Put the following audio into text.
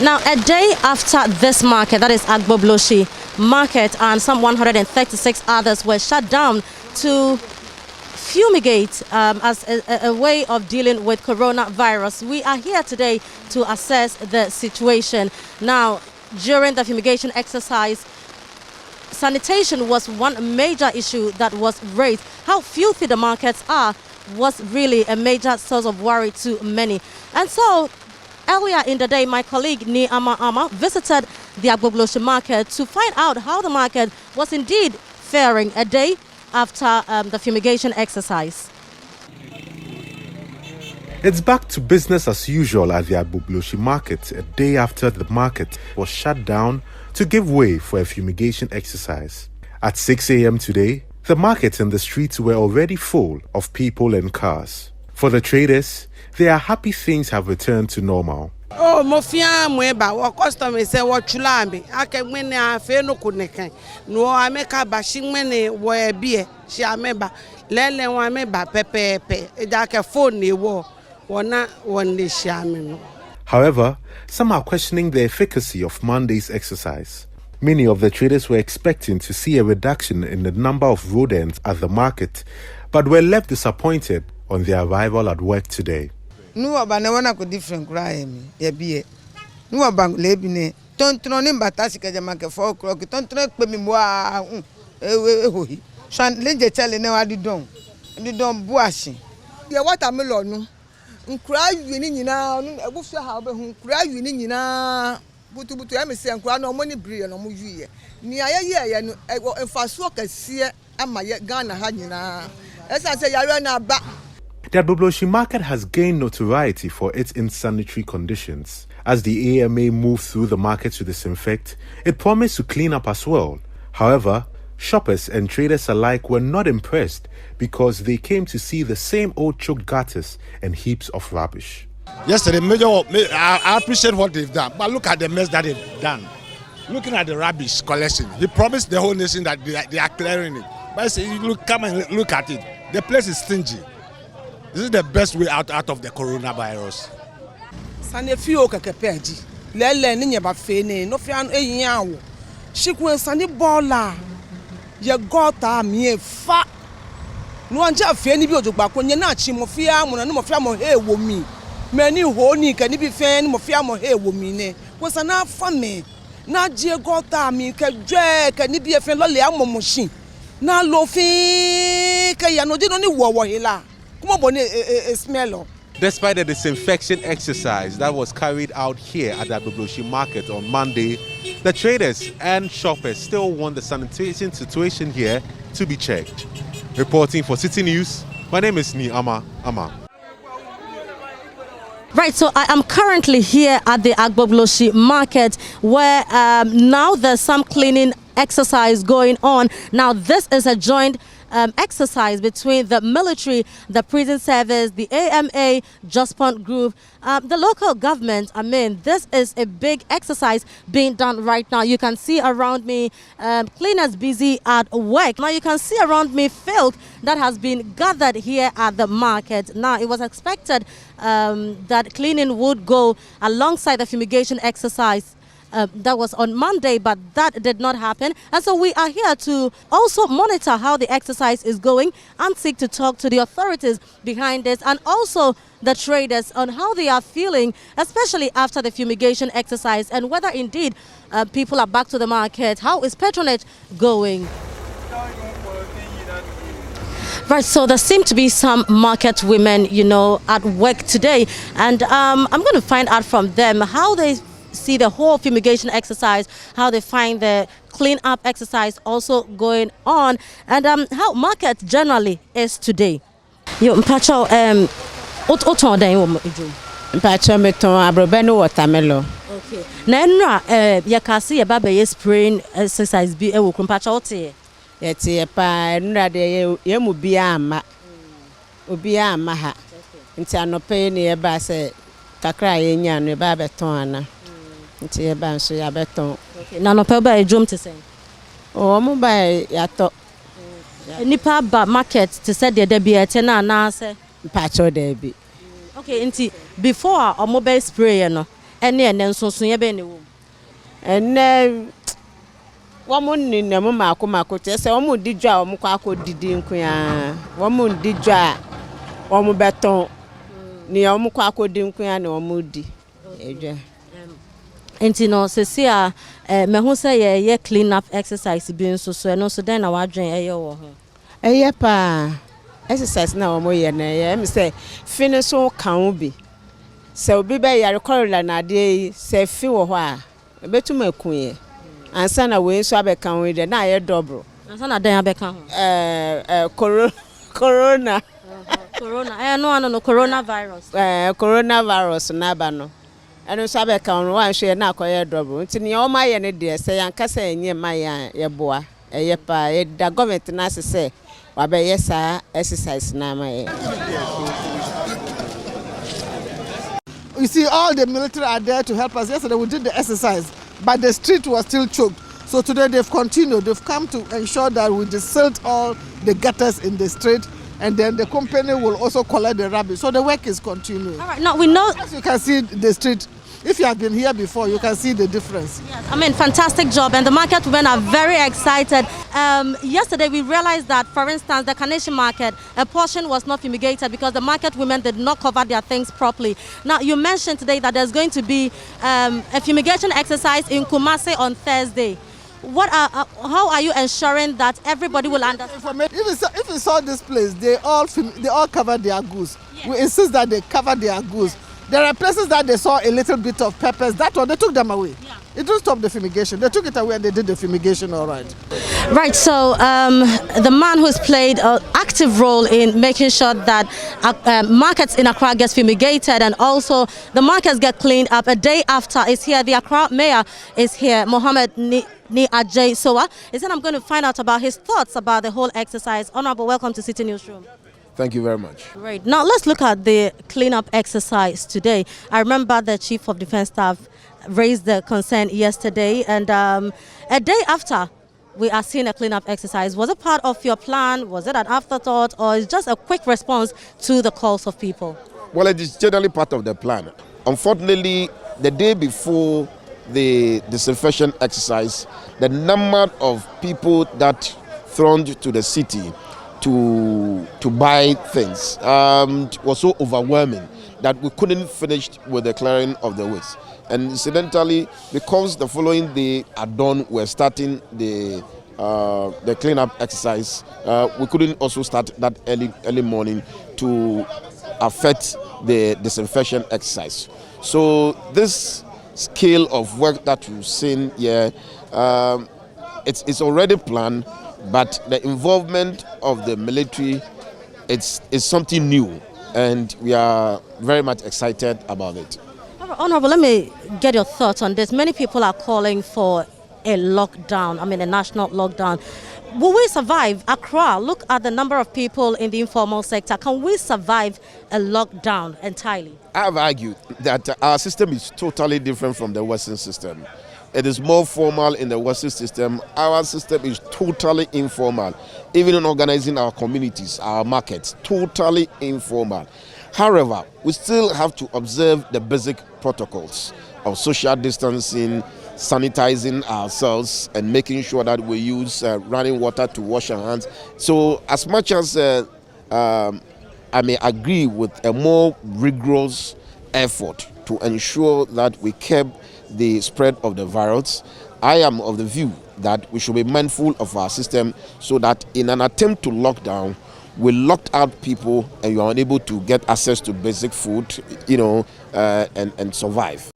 Now, a day after this market, that is Agbogbloshie market, and some 136 others were shut down to fumigate as a way of dealing with coronavirus. We are here today to assess the situation. Now, during the fumigation exercise, sanitation was one major issue that was raised. How filthy the markets are was really a major source of worry to many. And so, earlier in the day, my colleague Ni Ama visited the Agbogbloshie market to find out how the market was indeed faring a day after the fumigation exercise. It's back to business as usual at the Agbogbloshie market a day after the market was shut down to give way for a fumigation exercise. At 6 a.m. today, the markets and the streets were already full of people and cars. For the traders, they are happy things have returned to normal. Oh, mofia mweba wa customer say wa chulambi ake mwene afe no kuneke no ameka bashi mwene wo ebie shi ameba lele wa ameba pepepe eda ke phone ni wo wona wonde shi ameno. However, some are questioning the efficacy of Monday's exercise. Many of the traders were expecting to see a reduction in the number of rodents at the market, but were left disappointed on their arrival at work today. No abana wana ko different crime ye bie no abang lebine tontron ni batasi ka jama ke 4 o'clock tontron pe mi mo hohi shan lenje chale ne wa di don buashi ye watermelon no nkura yini nyina no egufu ha obehu nkura yini nyina butu ya me se nkura no mo ni brie no mo yuye ni ayeye no emfaso kase amaye Ghana ha nyina esa se yare na ba. The Agbogbloshie market has gained notoriety for its insanitary conditions. As the AMA moved through the market to disinfect, it promised to clean up as well. However, shoppers and traders alike were not impressed because they came to see the same old choked gutters and heaps of rubbish. Yesterday, I appreciate what they've done, but look at the mess that they've done. Looking at the rubbish collection, he promised the whole nation that they are clearing it. But I say, come and look at it. The place is stingy. This is the best way out of the coronavirus. Sanefio kakepeji lele ni nyeba fene no fia eyin shikwen sani bola ye gota mi fa no anja fe ni bi ojugba ko nye na chi mo fia mo na mo fia mo he wo mi mani ho ni ka ni bi fe ni mo fia mo he wo mi ne ko sana fa me na je gota mi ke dwe ka ni bi fe lole amomoshi na lo fi ka ya no di no ni wo hila. Despite the disinfection exercise that was carried out here at the Agbogbloshie market on Monday, the traders and shoppers still want the sanitation situation here to be checked. Reporting for Citi News, my name is Ni Ama. Right, so I am currently here at the Agbogbloshie market where now there's some cleaning exercise going on. Now this is a joint exercise between the military, the prison service, the AMA, Jospont Group, the local government. I mean, this is a big exercise being done right now. You can see around me cleaners busy at work. Now you can see around me filth that has been gathered here at the market. Now it was expected that cleaning would go alongside the fumigation exercise. That was on Monday, but that did not happen. And so we are here to also monitor how the exercise is going and seek to talk to the authorities behind this and also the traders on how they are feeling, especially after the fumigation exercise, and whether indeed people are back to the market. How is patronage going? Right, so there seem to be some market women, at work today. And I'm going to find out from them how they see the whole fumigation exercise, how they find the clean up exercise also going on, and how market generally is today. Yo mpacho oton den wo eju mpacho meton abrobeno watermelon. Okay, na enra ya kasi ya baba ye spraying exercise bi e wo mpacho ote yete pa enra de ye mu bia ama obi ama ha nti anope ne ye ba se kakra ye nya no ba beton ana. Okay. Na no pe ba ejum te say. Oh, mo ba ya to. Nipa ba market te say de da bi ete na say. Pacho de bi. Okay, nti before o mobile spray no. and then so soon you and then woman in the Mako test, a woman did draw Mukako didn't queer. Woman did draw Omubeton near Mukako didn't queer or moody. And you know, Cecilia, me say ye clean up exercise being so no so then I was drinking a pa exercise now more ye say finish so can be. So be by your corridor na day say few while betu me queen and son away so I can with the na double. And son a day I corona. Corona, no coronavirus. Coronavirus nabano. And so I can one share now quite double. It's in your my any dear say and cassa near my ye boy. A yepa, the government nurse say, Wabe yes, sir, exercise now my. You see, all the military are there to help us. Yesterday we did the exercise, but the street was still choked. So today they've continued. They've come to ensure that we silt all the gutters in the street, and then the company will also collect the rubbish. So the work is continuing. All right, now we know. As you can see the street. If you have been here before, you can see the difference. Yes, I mean, fantastic job, and the market women are very excited. Yesterday, we realized that, for instance, the Kaneshie market, a portion was not fumigated because the market women did not cover their things properly. Now, you mentioned today that there's going to be a fumigation exercise in Kumasi on Thursday. How are you ensuring that everybody will understand? If you saw this place, they all covered their goods. Yes. We insist that they cover their goods. There are places that they saw a little bit of peppers. That one, they took them away. Yeah. It didn't stop the fumigation. They took it away and they did the fumigation all right. Right, so the man who's played an active role in making sure that markets in Accra gets fumigated and also the markets get cleaned up a day after is here. The Accra mayor is here, Mohammed Ni Ajay Sowa. He said I'm going to find out about his thoughts about the whole exercise. Honorable, welcome to Citi Newsroom. Thank you very much. Great. Now let's look at the cleanup exercise today. I remember the Chief of Defence Staff raised the concern yesterday, and a day after we are seeing a cleanup exercise. Was it part of your plan? Was it an afterthought, or is just a quick response to the calls of people? Well, it is generally part of the plan. Unfortunately, the day before the disinfection exercise, the number of people that thronged to the city to buy things was so overwhelming that we couldn't finish with the clearing of the waste. And incidentally, because the following day at dawn we're starting the cleanup exercise, we couldn't also start that early morning to affect the disinfection exercise. So this scale of work that you've seen here, it's already planned. But the involvement of the military is something new, and we are very much excited about it. Honorable, let me get your thoughts on this. Many people are calling for a lockdown, a national lockdown. Will we survive? Accra, look at the number of people in the informal sector. Can we survive a lockdown entirely? I have argued that our system is totally different from the Western system. It is more formal in the Western system. Our system is totally informal. Even in organizing our communities, our markets, totally informal. However, we still have to observe the basic protocols of social distancing, sanitizing ourselves, and making sure that we use running water to wash our hands. So as much as I may agree with a more rigorous effort to ensure that we curb the spread of the virus, I am of the view that we should be mindful of our system so that in an attempt to lock down, we locked out people and you are unable to get access to basic food, and survive.